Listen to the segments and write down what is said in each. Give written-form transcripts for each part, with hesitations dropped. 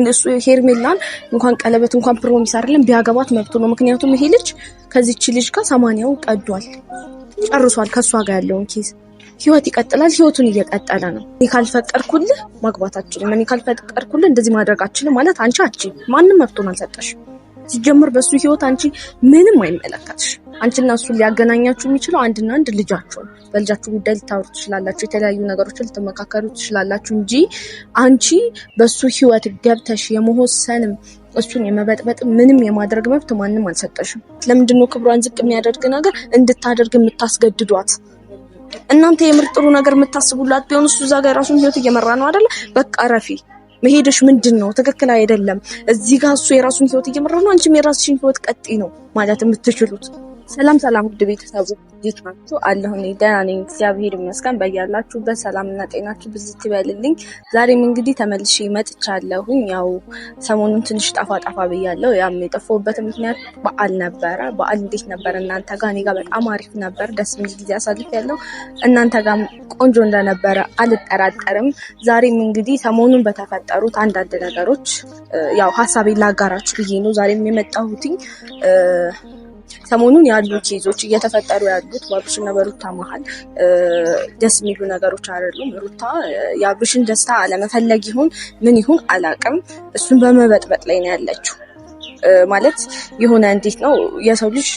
እሱ ሄርሜላን እንኳን ቀለበት እንኳን ፕሮሚስ አይደለም ቢያገባት መብቱ ነው። ምክንያቱም ይሄ ልጅ ከዚህች ልጅ ጋር 80ው ቀዷል ጨርሷል። ከሷ ጋር ያለውን ኬዝ ህይወት ይቀጥላል። ህይወቱን እየቀጠለ ነው። እኔ ካልፈቀድኩልህ ማግባት አትችልም፣ እኔ ካልፈቀድኩልህ እንደዚህ ማድረግ አትችልም ማለት አንቺ አትችይም። ማንም መብቱን አልሰጠሽም። ሲጀምር በሱ ህይወት አንቺ ምንም አይመለከትሽ። አንቺና እሱ ሊያገናኛችሁ የሚችለው አንድና አንድ ልጃችሁ ነው። በልጃችሁ ጉዳይ ልታወሩ ትችላላችሁ፣ የተለያዩ ነገሮችን ልትመካከሩ ትችላላችሁ እንጂ አንቺ በሱ ህይወት ገብተሽ የመወሰንም እሱን የመበጥበጥ ምንም የማድረግ መብት ማንም አልሰጠሽም። ለምንድን ነው ክብሯን ዝቅ የሚያደርግ ነገር እንድታደርግ የምታስገድዷት? እናንተ የምር ጥሩ ነገር የምታስቡላት ቢሆን እሱ እዛ ጋር የራሱን ህይወት እየመራ ነው አይደለ? በቃ ረፊ መሄድሽ ምንድነው? ትክክል አይደለም። እዚህ ጋር እሱ የራሱን ህይወት እየመራ ነው፣ አንቺም የራስሽን ህይወት ቀጥይ ነው ማለት የምትችሉት። ሰላም ውድ ቤተሰቦች እንዴት ናችሁ? አለሁ እኔ ደህና ነኝ እግዚአብሔር ይመስገን። በያላችሁበት ሰላምና ጤናችሁ ብዝት ይበልልኝ። ዛሬም እንግዲህ ተመልሼ መጥቻለሁኝ። ያው ሰሞኑን ትንሽ ጠፋ ብያለሁ። ያም የጠፋሁበት ምክንያት በዓል ነበረ። በዓል እንዴት ነበር እናንተ ጋር? እኔ ጋር በጣም አሪፍ ነበር፣ ደስ የሚል ጊዜ አሳልፌያለሁ። እናንተ ጋር ቆንጆ እንደነበረ አልጠራጠርም። ዛሬም እንግዲህ ሰሞኑን በተፈጠሩት አንዳንድ ነገሮች ያው ሀሳቤን ላጋራችሁ ብዬ ነው ዛሬም የመጣሁትኝ። ሰሞኑን ያሉ ኬዞች እየተፈጠሩ ያሉት በአብርሽና በሩታ መሀል ደስ የሚሉ ነገሮች አይደሉም። ሩታ የአብርሽን ደስታ አለመፈለግ ይሁን ምን ይሁን አላቅም፣ እሱን በመበጥበጥ ላይ ነው ያለችው። ማለት የሆነ እንዴት ነው የሰው ልጅ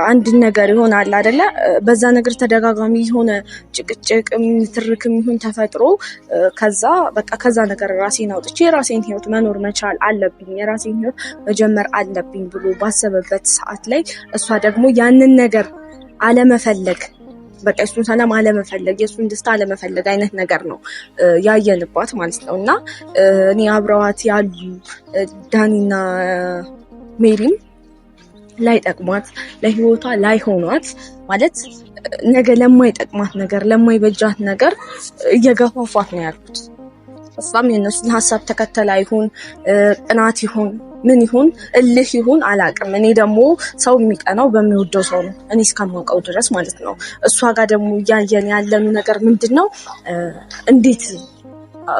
አንድ ነገር ይሆናል አይደለ? በዛ ነገር ተደጋጋሚ የሆነ ጭቅጭቅም ትርክም ይሁን ተፈጥሮ ከዛ ነገር ራሴን አውጥቼ የራሴን ህይወት መኖር መቻል አለብኝ፣ የራሴን ህይወት መጀመር አለብኝ ብሎ ባሰበበት ሰዓት ላይ እሷ ደግሞ ያንን ነገር አለመፈለግ፣ በቃ እሱን ሰላም አለመፈለግ፣ የእሱን ደስታ አለመፈለግ አይነት ነገር ነው ያየንባት ማለት ነው። እና እኔ አብረዋት ያሉ ዳኒና ሜሪም ላይ ጠቅሟት ለህይወቷ ላይ ሆኗት ማለት ነገ ለማይጠቅማት ነገር ለማይበጃት ነገር እየገፋፏት ነው ያሉት። እሷም የነሱን ሀሳብ ተከተላ ይሁን ቅናት ይሁን ምን ይሁን እልህ ይሁን አላቅም። እኔ ደግሞ ሰው የሚቀናው በሚወደው ሰው ነው እኔ እስከማውቀው ድረስ ማለት ነው። እሷ ጋር ደግሞ እያየን ያለኑ ነገር ምንድነው?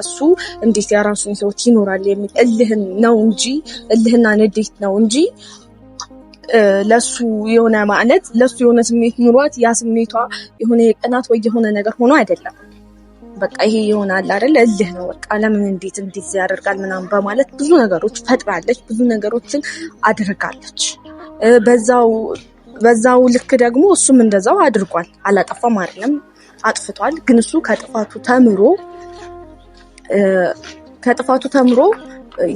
እሱ እንዴት የራሱን ህይወት ይኖራል የሚል እልህን ነው እንጂ እልህና ንዴት ነው እንጂ ለሱ የሆነ ማለት ለሱ የሆነ ስሜት ኑሯት ያ ስሜቷ የሆነ የቅናት ወይ የሆነ ነገር ሆኖ አይደለም። በቃ ይሄ ይሆናል አይደል? እልህ ነው በቃ። ለምን እንዴት ያደርጋል ምናምን በማለት ብዙ ነገሮች ፈጥራለች፣ ብዙ ነገሮችን አድርጋለች። በዛው ልክ ደግሞ እሱም እንደዛው አድርጓል። አላጠፋም አይደለም፣ አጥፍቷል። ግን እሱ ከጥፋቱ ተምሮ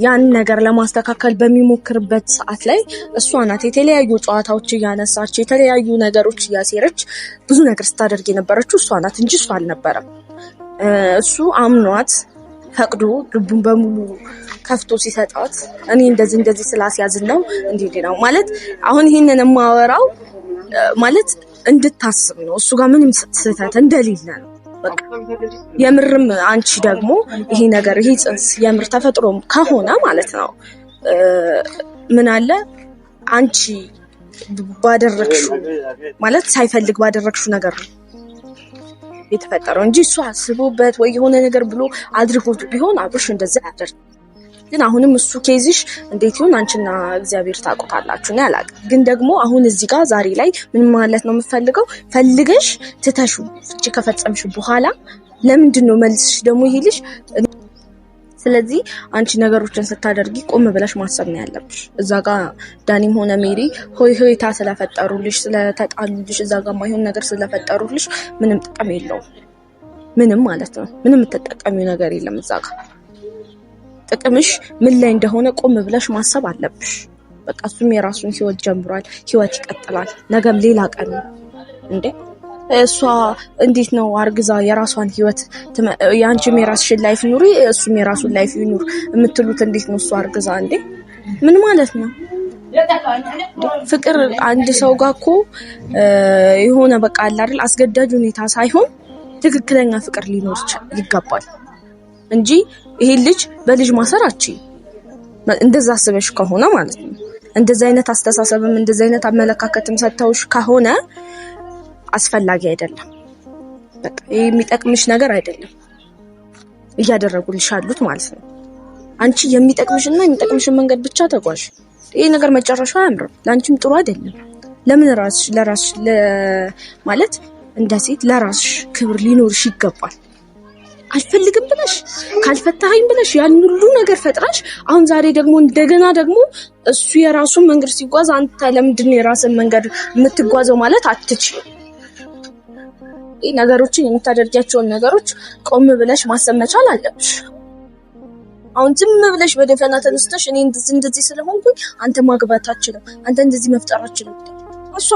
ያን ነገር ለማስተካከል በሚሞክርበት ሰዓት ላይ እሷ ናት የተለያዩ ጨዋታዎች እያነሳች የተለያዩ ነገሮች እያሴረች ብዙ ነገር ስታደርግ የነበረችው እሷ ናት እንጂ እሱ አልነበረም። እሱ አምኗት ፈቅዶ ልቡን በሙሉ ከፍቶ ሲሰጣት እኔ እንደዚህ ስላስያዝን ነው እንዴ ነው ማለት። አሁን ይሄንን የማወራው ማለት እንድታስብ ነው፣ እሱ ጋር ምንም ስህተት እንደሌለ ነው። በቃ የምርም አንቺ ደግሞ ይሄ ጽንስ የምር ተፈጥሮ ከሆነ ማለት ነው ምን አለ አንቺ ባደረግሽው ማለት ሳይፈልግ ባደረግሽው ነገር ነው የተፈጠረው እንጂ እሱ አስቦበት ወይ የሆነ ነገር ብሎ አድርጎት ቢሆን አብርሽ እንደዛ ያደርግ። ግን አሁንም እሱ ኬዝሽ እንዴት ይሁን አንቺና እግዚአብሔር ታውቁታላችሁ ነው ያላቀ። ግን ደግሞ አሁን እዚህ ጋር ዛሬ ላይ ምን ማለት ነው የምፈልገው? ፈልገሽ ትተሹ ፍቺ ከፈጸምሽ በኋላ ለምንድን ነው መልስሽ ደግሞ ይሄልሽ? ስለዚህ አንቺ ነገሮችን ስታደርጊ ቆም ብለሽ ማሰብ ነው ያለብሽ። እዛ ጋር ዳኒም ሆነ ሜሪ ሆይታ ስለፈጠሩልሽ ስለተጣሉልሽ እዛ ጋር ማይሆን ነገር ስለፈጠሩልሽ ምንም ጥቅም የለውም። ምንም ማለት ነው ምንም የምትጠቀሚው ነገር የለም እዛ ጋር። ጥቅምሽ ምን ላይ እንደሆነ ቆም ብለሽ ማሰብ አለብሽ። በቃ እሱም የራሱን ህይወት ጀምሯል፣ ህይወት ይቀጥላል። ነገም ሌላ ቀን ነው እንዴ። እሷ እንዴት ነው አርግዛ የራሷን ህይወት ያንቺም የራስሽን ላይፍ ኑሪ እሱም የራሱን ላይፍ ይኑር የምትሉት እንዴት ነው? እሷ አርግዛ እንዴ ምን ማለት ነው? ፍቅር አንድ ሰው ጋር እኮ የሆነ በቃ አለ አይደል አስገዳጅ ሁኔታ ሳይሆን ትክክለኛ ፍቅር ሊኖር ይገባል እንጂ ይሄ ልጅ በልጅ ማሰራች እንደዛ አስበሽ ከሆነ ማለት ነው። እንደዛ አይነት አስተሳሰብም እንደዛ አይነት አመለካከትም ሰጥተውሽ ከሆነ አስፈላጊ አይደለም። በቃ ይሄ የሚጠቅምሽ ነገር አይደለም እያደረጉልሽ አሉት ማለት ነው። አንቺ የሚጠቅምሽን መንገድ ብቻ ተጓዥ። ይሄ ነገር መጨረሻው አያምርም፣ ለአንቺም ጥሩ አይደለም። ለምን ለራስሽ ማለት እንደ ሴት ለራስሽ ክብር ሊኖርሽ ይገባል። አልፈልግም ብለሽ ካልፈታኸኝ ብለሽ ያን ሁሉ ነገር ፈጥራሽ አሁን ዛሬ ደግሞ እንደገና ደግሞ እሱ የራሱን መንገድ ሲጓዝ አንተ ለምንድን ነው የራስን መንገድ የምትጓዘው ማለት አትችልም። ነገሮችን የምታደርጊያቸውን ነገሮች ቆም ብለሽ ማሰብ መቻል አለብሽ። አሁን ዝም ብለሽ በደፈና ተነስተሽ እኔ እንደዚህ ስለሆንኩኝ አንተ ማግባት አትችልም፣ አንተ እንደዚህ መፍጠር አትችልም። እሷ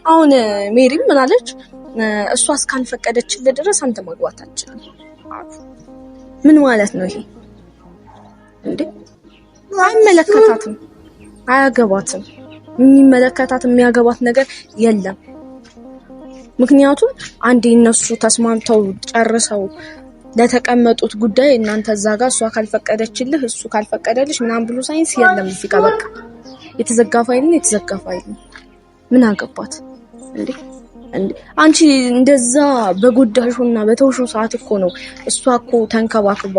አሁን ሜሪም ምን አለች? እሷ እስካልፈቀደችልህ ድረስ አንተ ማግባት አትችልም። ምን ማለት ነው ይሄ እንዴ? አይመለከታትም፣ አያገባትም። የሚመለከታት የሚያገባት ነገር የለም። ምክንያቱም አንዴ እነሱ ተስማምተው ጨርሰው ለተቀመጡት ጉዳይ እናንተ እዛ ጋር እሷ ካልፈቀደችልህ እሱ ካልፈቀደልሽ ምናምን ብሎ ሳይንስ የለም። እዚህ ጋር በቃ የተዘጋ ፋይል ነው። ምን አገባት እንዴ? አንቺ እንደዛ በጎዳሹና በተውሹ ሰዓት እኮ ነው እሷ እኮ ተንከባክባ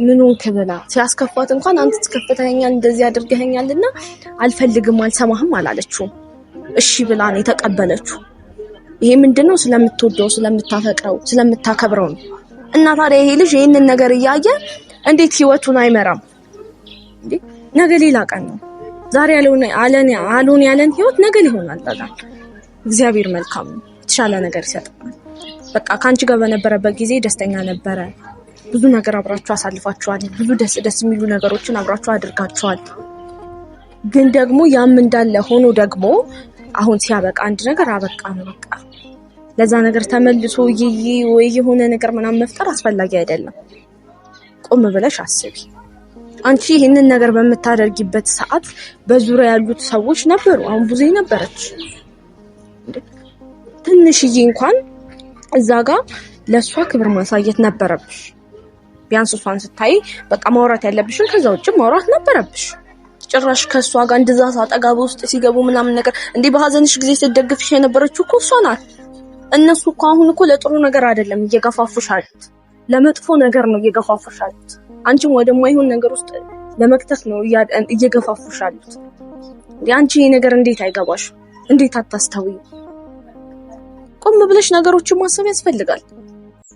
ምኑን ክብላ ሲያስከፋት እንኳን አንተ ተከፍተኸኛል እንደዚህ አድርገኸኛልና አልፈልግም አልሰማህም አላለችውም። እሺ ብላ ነው የተቀበለችው። ይሄ ምንድነው? ስለምትወደው ስለምታፈቅረው ስለምታከብረው ነው። እና ታዲያ ይሄ ልጅ ይሄንን ነገር እያየ እንዴት ህይወቱን አይመራም እንዴ? ነገ ሌላ ቀን ነው። ዛሬ አልሆን ያለን ህይወት ነገ ሊሆናል። ታዲያ እግዚአብሔር መልካም ነው፣ የተሻለ ነገር ይሰጣል። በቃ ካንቺ ጋር በነበረበት ጊዜ ደስተኛ ነበረ። ብዙ ነገር አብራችሁ አሳልፋችኋል። ብዙ ደስ የሚሉ ነገሮችን አብራችሁ አድርጋችኋል። ግን ደግሞ ያም እንዳለ ሆኖ ደግሞ አሁን ሲያበቃ አንድ ነገር አበቃ ነው በቃ። ለዛ ነገር ተመልሶ ወይ የሆነ ነገር ምናምን መፍጠር አስፈላጊ አይደለም። ቆም ብለሽ አስቢ። አንቺ ይሄንን ነገር በምታደርጊበት ሰዓት በዙሪያ ያሉት ሰዎች ነበሩ። አሁን ብዙ ነበረች። ትንሽዬ እንኳን እዛ ጋር ለሷ ክብር ማሳየት ነበረብሽ። ቢያንስ እሷን ስታይ በቃ ማውራት ያለብሽን ከዛ ውጭ ማውራት ነበረብሽ። ጭራሽ ከሷ ጋር እንደዛ ሳጠጋብ ውስጥ ሲገቡ ምናምን ነገር እንዴ በሐዘንሽ ጊዜ ስትደግፍሽ የነበረችው እኮ እሷ ናት። እነሱ እኮ አሁን እኮ ለጥሩ ነገር አይደለም እየገፋፉሽ አሉት፣ ለመጥፎ ነገር ነው እየገፋፉሽ አሉት። አንቺም ወደማይሆን ነገር ውስጥ ለመክተት ነው እየገፋፉሽ አሉት። አንቺ ይሄ ነገር እንዴት አይገባሽ? እንዴት አታስተውይ? ቆም ብለሽ ነገሮችን ማሰብ ያስፈልጋል።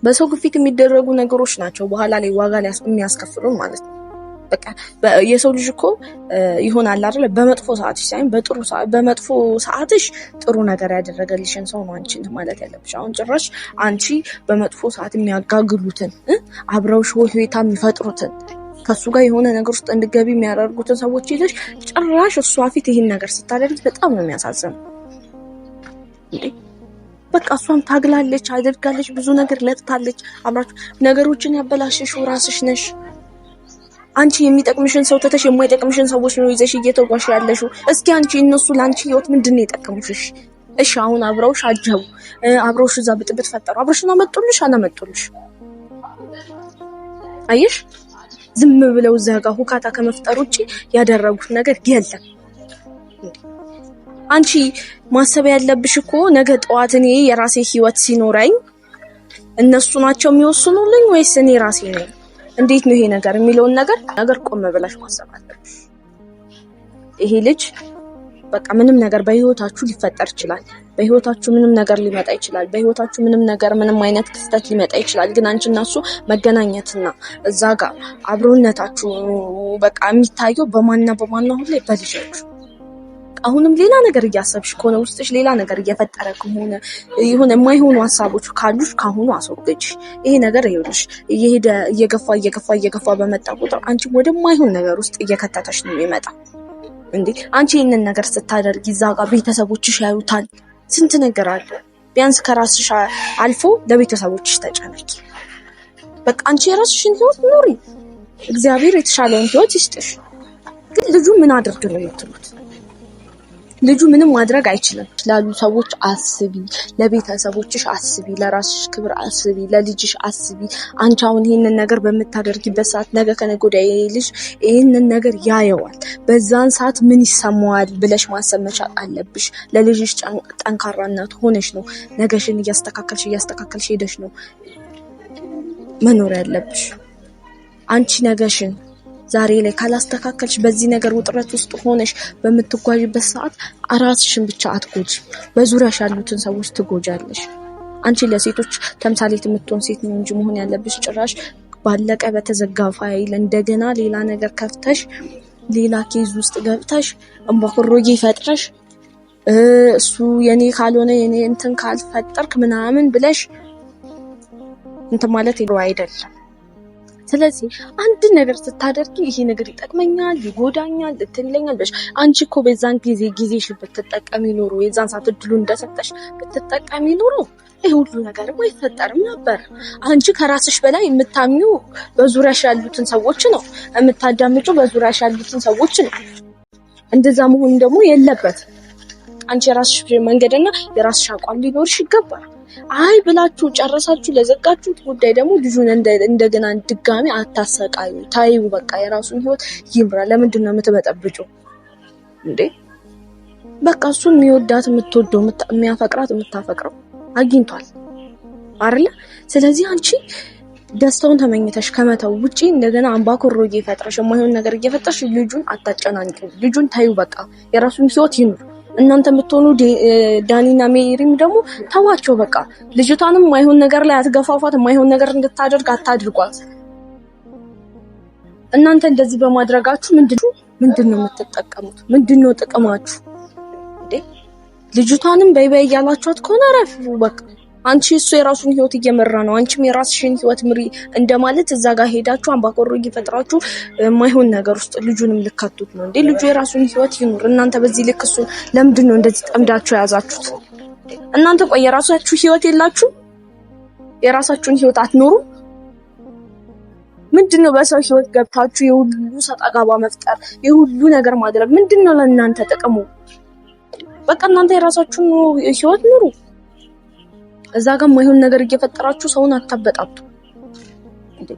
በሰው ግፊት የሚደረጉ ነገሮች ናቸው በኋላ ላይ ዋጋ የሚያስከፍሉን ማለት ነው። በቃ የሰው ልጅ እኮ ይሆናል አይደል? በመጥፎ ሰዓትሽ ሳይሆን በመጥፎ ሰዓትሽ ጥሩ ነገር ያደረገልሽን ሰው ነው አንቺ ማለት ያለብሽ። አሁን ጭራሽ አንቺ በመጥፎ ሰዓት የሚያጋግሉትን አብረውሽ ህይወታ የሚፈጥሩትን ከሱ ጋር የሆነ ነገር ውስጥ እንድገቢ የሚያደርጉትን ሰዎች ይዘሽ ጭራሽ እሷ ፊት ይሄን ነገር ስታደርጊ በጣም ነው የሚያሳዝነው እንዴ። በቃ እሷም ታግላለች፣ አድርጋለች፣ ብዙ ነገር ለጥታለች። አብራችሁ ነገሮችን ያበላሽሽው ራስሽ ነሽ። አንቺ የሚጠቅምሽን ሰው ተተሽ የማይጠቅምሽን ሰዎች ነው ይዘሽ እየተጓሽ ያለሽው። እስኪ አንቺ እነሱ ላንቺ ህይወት ምንድነው የጠቀሙሽ? እሺ አሁን አብረውሽ አጀቡ፣ አብረውሽ እዛ ብጥብጥ ፈጠሩ። አብረሽና አመጡልሽ። አየሽ፣ ዝም ብለው እዛ ጋር ሁካታ ከመፍጠር ውጪ ያደረጉት ነገር የለም። አንቺ ማሰብ ያለብሽ እኮ ነገ ጠዋት እኔ የራሴ ህይወት ሲኖረኝ እነሱ ናቸው የሚወስኑልኝ ወይስ እኔ ራሴ ነኝ? እንዴት ነው ይሄ ነገር የሚለውን ነገር ቆም ብለሽ ማሰብ አለብሽ። ይሄ ልጅ በቃ ምንም ነገር በህይወታችሁ ሊፈጠር ይችላል። በህይወታችሁ ምንም ነገር ሊመጣ ይችላል። በህይወታችሁ ምንም አይነት ክስተት ሊመጣ ይችላል። ግን አንቺና እሱ መገናኘትና እዛ ጋር አብሮነታችሁ በቃ የሚታየው በማንና ሁሉ በልጅሽ። አሁንም ሌላ ነገር እያሰብሽ ከሆነ ውስጥሽ ሌላ ነገር እየፈጠረ ከሆነ ይሁን የማይሆኑ ሀሳቦች ካሉሽ ካሁኑ አስወግጅ። ይሄ ነገር ይኸውልሽ እየሄደ እየገፋ በመጣ ቁጥር አንቺ ወደማይሆን ነገር ውስጥ እየከተተሽ ነው የሚመጣው። እንዴ አንቺ ይሄንን ነገር ስታደርጊ እዛ ጋር ቤተሰቦችሽ ያዩታል። ስንት ነገር አለ። ቢያንስ ከራስሽ አልፎ ለቤተሰቦችሽ ተጨነቂ። በቃ አንቺ የራስሽን ህይወት ኑሪ። እግዚአብሔር የተሻለውን ህይወት ይስጥሽ። ግን ልጁ ምን አድርግ ነው የምትሉት? ልጁ ምንም ማድረግ አይችልም ላሉ ሰዎች አስቢ፣ ለቤተሰቦችሽ አስቢ፣ ለራስሽ ክብር አስቢ፣ ለልጅሽ አስቢ። አንቺ አሁን ይሄንን ነገር በምታደርጊበት ሰዓት ነገ ከነገ ወዲያ ልጅ ይሄንን ነገር ያየዋል። በዛን ሰዓት ምን ይሰማዋል ብለሽ ማሰብ መቻል አለብሽ። ለልጅሽ ጠንካራ እናት ሆነሽ ነው ነገሽን እያስተካከልሽ ሄደሽ ነው መኖር ያለብሽ። አንቺ ነገሽን ዛሬ ላይ ካላስተካከልሽ በዚህ ነገር ውጥረት ውስጥ ሆነሽ በምትጓዥበት ሰዓት ራስሽን ብቻ አትጎጂ፣ በዙሪያሽ ያሉትን ሰዎች ትጎጃለሽ። አንቺ ለሴቶች ተምሳሌት የምትሆን ሴት ነው እንጂ መሆን ያለብሽ ጭራሽ ባለቀ በተዘጋ ፋይል እንደገና ሌላ ነገር ከፍተሽ ሌላ ኬዝ ውስጥ ገብተሽ እንባኮሮዬ ፈጥረሽ እሱ የኔ ካልሆነ የኔ እንትን ካልፈጠርክ ምናምን ብለሽ እንትን ማለት አይደለም። ስለዚህ አንድ ነገር ስታደርጊ ይሄ ነገር ይጠቅመኛል፣ ይጎዳኛል፣ ልትለኛል ብለሽ አንቺ እኮ በዛን ጊዜሽ ብትጠቀሚ ኖሮ የዛን ሰዓት እድሉ እንደሰጠሽ ብትጠቀሚ ኖሮ ይሄ ሁሉ ነገር አይፈጠርም ነበር። አንቺ ከራስሽ በላይ የምታምኚው በዙሪያሽ ያሉትን ሰዎች ነው፣ የምታዳምጪው በዙሪያሽ ያሉትን ሰዎች ነው። እንደዛ መሆን ደግሞ የለበት። አንቺ የራስሽ መንገድና የራስሽ አቋም ሊኖርሽ ይገባል። አይ ብላችሁ ጨረሳችሁ ለዘጋችሁት ጉዳይ ደግሞ ልጁን እንደገና ድጋሚ አታሰቃዩ። ታዩ በቃ የራሱን ህይወት ይምራ። ለምንድን ነው የምትበጠብጪው እንዴ? በቃ እሱን የሚወዳት የምትወደው የሚያፈቅራት የምታፈቅረው አግኝቷል አይደል? ስለዚህ አንቺ ደስታውን ተመኝተሽ ከመተው ውጪ እንደገና አምባኮሮ እየፈጠረሽ የማይሆን ነገር እየፈጠረሽ ልጁን አታጨናንቂው። ልጁን ታዩ በቃ የራሱን ህይወት ይኑር። እናንተ የምትሆኑ ዳኒና ሜሪም ደግሞ ተዋቸው በቃ። ልጅቷንም ማይሆን ነገር ላይ አትገፋፏት፣ ማይሆን ነገር እንድታደርግ አታድርጓት። እናንተ እንደዚህ በማድረጋችሁ ምንድነው የምትጠቀሙት? ምንድነው ጥቅማችሁ እንዴ? ልጅቷንም በይ እያላችኋት ከሆነ አረፉ በቃ። አንቺ እሱ የራሱን ህይወት እየመራ ነው፣ አንቺም የራስሽን ህይወት ምሪ እንደማለት እዛ ጋር ሄዳችሁ አምባቆሮ እየፈጠራችሁ ማይሆን ነገር ውስጥ ልጁንም ልከቱት ነው እንዴ? ልጁ የራሱን ህይወት ይኑር። እናንተ በዚህ ልክ እሱ ለምንድን ነው እንደዚህ ጠምዳችሁ ያዛችሁት? እናንተ ቆይ የራሳችሁ ህይወት የላችሁ? የራሳችሁን ህይወት አትኖሩ? ምንድነው በሰው ህይወት ገብታችሁ የሁሉ ሰጣጋባ መፍጠር የሁሉ ነገር ማድረግ ምንድነው ለእናንተ ጥቅሙ? በቃ እናንተ የራሳችሁን ህይወት ኑሩ። እዛ ጋር ማይሆን ነገር እየፈጠራችሁ ሰውን አታበጣጡ እንዴ?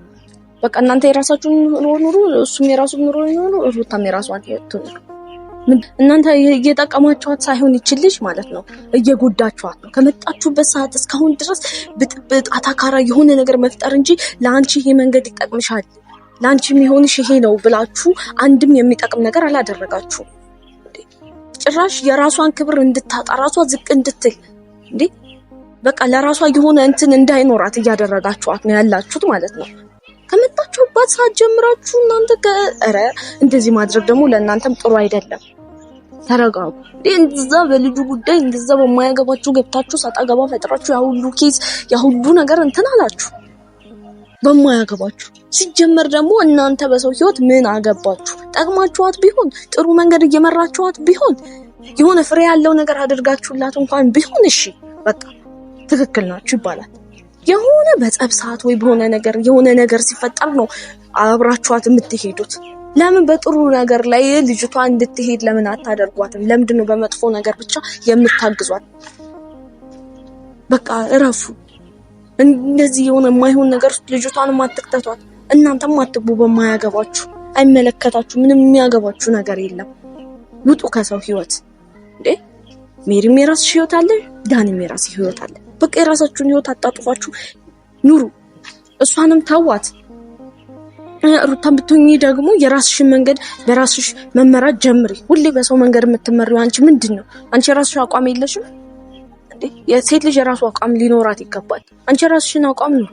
በቃ እናንተ የራሳችሁን ኑሩ፣ እሱም የራሱን ኑሮ ይኑሩ፣ ሩታም የራሷን ትኑር። እናንተ እየጠቀማችኋት ሳይሆን ይችልሽ ማለት ነው እየጎዳችኋት ነው። ከመጣችሁበት ሰዓት እስካሁን ድረስ ብጥብጥ አታካራ የሆነ ነገር መፍጠር እንጂ ለአንቺ ይሄ መንገድ ይጠቅምሻል፣ ለአንቺ የሚሆንሽ ይሄ ነው ብላችሁ አንድም የሚጠቅም ነገር አላደረጋችሁ። ጭራሽ የራሷን ክብር እንድታጣ ራሷ ዝቅ እንድትል እንዴ በቃ ለራሷ የሆነ እንትን እንዳይኖራት እያደረጋችኋት ነው ያላችሁት ማለት ነው። ከመጣችሁባት ሰዓት ጀምራችሁ እናንተ እንደዚህ ማድረግ ደግሞ ለእናንተም ጥሩ አይደለም። ተረጋጉ። እንደዛ በልጁ ጉዳይ እንደዛ በማያገባችሁ ገብታችሁ ሳጣገባ ፈጥራችሁ ያ ሁሉ ኬዝ ያ ሁሉ ነገር እንትን አላችሁ በማያገባችሁ። ሲጀመር ደግሞ እናንተ በሰው ህይወት ምን አገባችሁ? ጠቅማችኋት ቢሆን ጥሩ መንገድ እየመራችኋት ቢሆን የሆነ ፍሬ ያለው ነገር አድርጋችሁላት እንኳን ቢሆን እሺ በቃ ትክክል ናችሁ ይባላል። የሆነ በጸብ ሰዓት ወይ በሆነ ነገር የሆነ ነገር ሲፈጠር ነው አብራችኋት የምትሄዱት። ለምን በጥሩ ነገር ላይ ልጅቷ እንድትሄድ ለምን አታደርጓትም? ለምንድን ነው በመጥፎ ነገር ብቻ የምታግዟት? በቃ እረፉ። እንደዚህ የሆነ የማይሆን ነገር ልጅቷንም አትክተቷት፣ እናንተም አትግቡ በማያገባችሁ። አይመለከታችሁ፣ ምንም የሚያገባችሁ ነገር የለም። ውጡ ከሰው ህይወት እንዴ። ሜሪም የራስሽ ህይወት አለ፣ ዳኒም የራስሽ ህይወት አለ። በቃ የራሳችሁን ህይወት አጣጥፋችሁ ኑሩ። እሷንም ታዋት። ሩታም ብትሆኚ ደግሞ የራስሽን መንገድ በራስሽ መመራት ጀምሪ። ሁሌ በሰው መንገድ የምትመሪው አንቺ ምንድነው? አንቺ የራስሽ አቋም የለሽም እንዴ? የሴት ልጅ የራሱ አቋም ሊኖራት ይገባል። አንቺ የራስሽን አቋም ኑሪ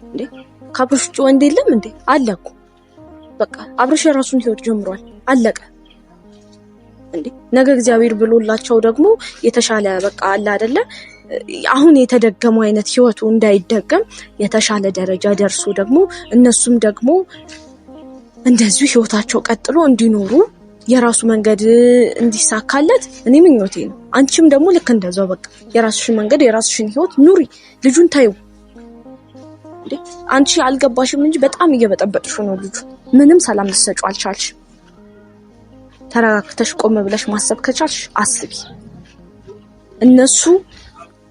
እንዴ። ከአብርሽ ውጭ ወንድ የለም እንዴ? አለ እኮ በቃ አብርሽ የራሱን ህይወት ጀምሯል፣ አለቀ እንዴ። ነገ እግዚአብሔር ብሎላቸው ደግሞ የተሻለ በቃ አለ አይደለ? አሁን የተደገመው አይነት ህይወቱ እንዳይደገም የተሻለ ደረጃ ደርሶ ደግሞ እነሱም ደግሞ እንደዚሁ ህይወታቸው ቀጥሎ እንዲኖሩ የራሱ መንገድ እንዲሳካለት እኔ ምኞቴ ነው። አንቺም ደግሞ ልክ እንደዛው በቃ የራስሽን መንገድ የራስሽን ህይወት ኑሪ። ልጁን ታዩ እንዴ። አንቺ አልገባሽም እንጂ በጣም እየበጠበጥሽ ነው ልጁ። ምንም ሰላም ልትሰጪው አልቻልሽ። ተረጋግተሽ ቆም ብለሽ ማሰብ ከቻልሽ አስቢ። እነሱ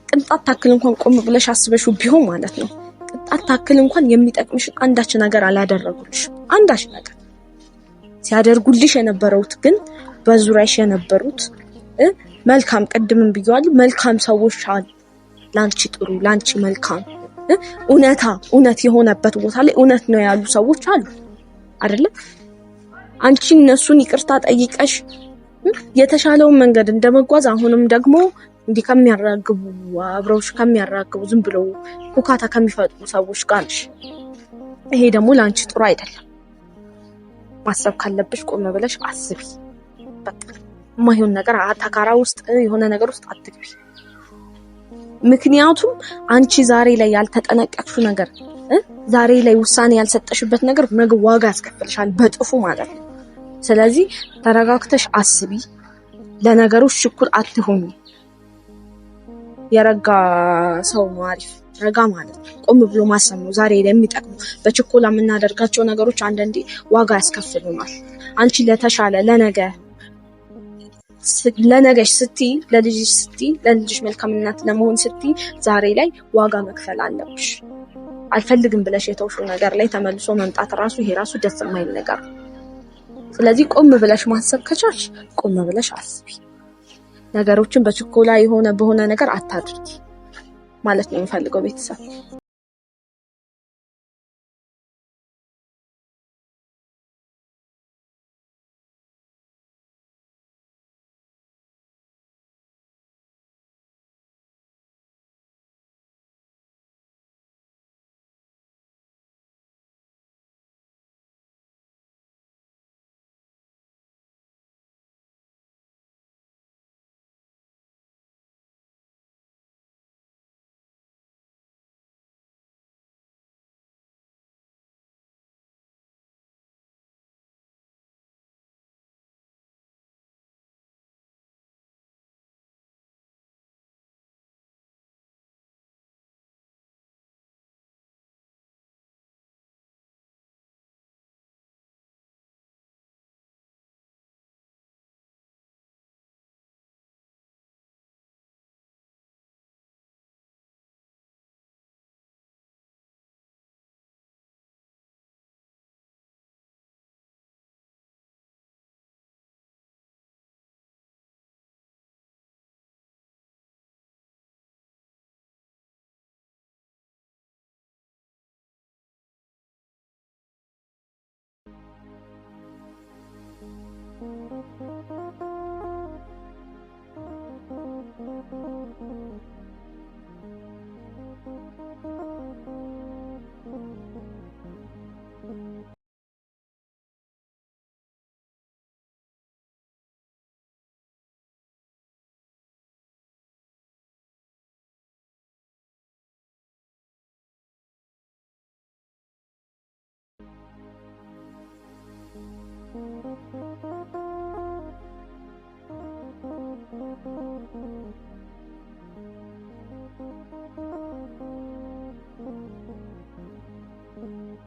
ቅንጣት ታክል እንኳን ቆም ብለሽ አስበሽ ቢሆን ማለት ነው ቅንጣት ታክል እንኳን የሚጠቅምሽ አንዳች ነገር አላደረጉልሽ። አንዳች ነገር ሲያደርጉልሽ የነበሩት ግን በዙሪያሽ የነበሩት መልካም ቀድምን ብየዋል መልካም ሰዎች አሉ። ላንቺ ጥሩ ላንቺ መልካም እውነት የሆነበት ቦታ ላይ እውነት ነው ያሉ ሰዎች አሉ አይደለም? አንቺ እነሱን ይቅርታ ጠይቀሽ የተሻለውን መንገድ እንደመጓዝ አሁንም ደግሞ እንዲህ ከሚያራግቡ አብረውሽ ከሚያራግቡ ዝም ብለው ሁካታ ከሚፈጥሩ ሰዎች ጋር ነሽ። ይሄ ደግሞ ለአንቺ ጥሩ አይደለም። ማሰብ ካለብሽ ቆም ብለሽ አስቢ። በቃ የማይሆን ነገር አታካራ ውስጥ የሆነ ነገር ውስጥ አትግቢ። ምክንያቱም አንቺ ዛሬ ላይ ያልተጠነቀቅሽው ነገር ዛሬ ላይ ውሳኔ ያልሰጠሽበት ነገር ነገ ዋጋ ያስከፍልሻል በጥፉ ማለት ነው። ስለዚህ ተረጋግተሽ አስቢ። ለነገሮች ሽኩር አትሁኚ። የረጋ ሰው ነው አሪፍ። ረጋ ማለት ቆም ብሎ ማሰብ ነው ዛሬ ላይ የሚጠቅመው። በችኮላ የምናደርጋቸው ነገሮች አንዳንዴ ዋጋ ያስከፍሉናል። አንቺ ለተሻለ ለነገሽ ስትይ፣ ለልጅሽ ስትይ፣ ለልጅሽ መልካምነት ለመሆን ስትይ ዛሬ ላይ ዋጋ መክፈል አለብሽ። አልፈልግም ብለሽ የተውሽው ነገር ላይ ተመልሶ መምጣት ራሱ ይሄ ራሱ ደስ የማይል ነገር ነው። ስለዚህ ቆም ብለሽ ማሰብ ከቻልሽ ቆም ብለሽ አስቢ። ነገሮችን በችኮላ በሆነ ነገር አታድርጊ ማለት ነው የምፈልገው ቤተሰብ።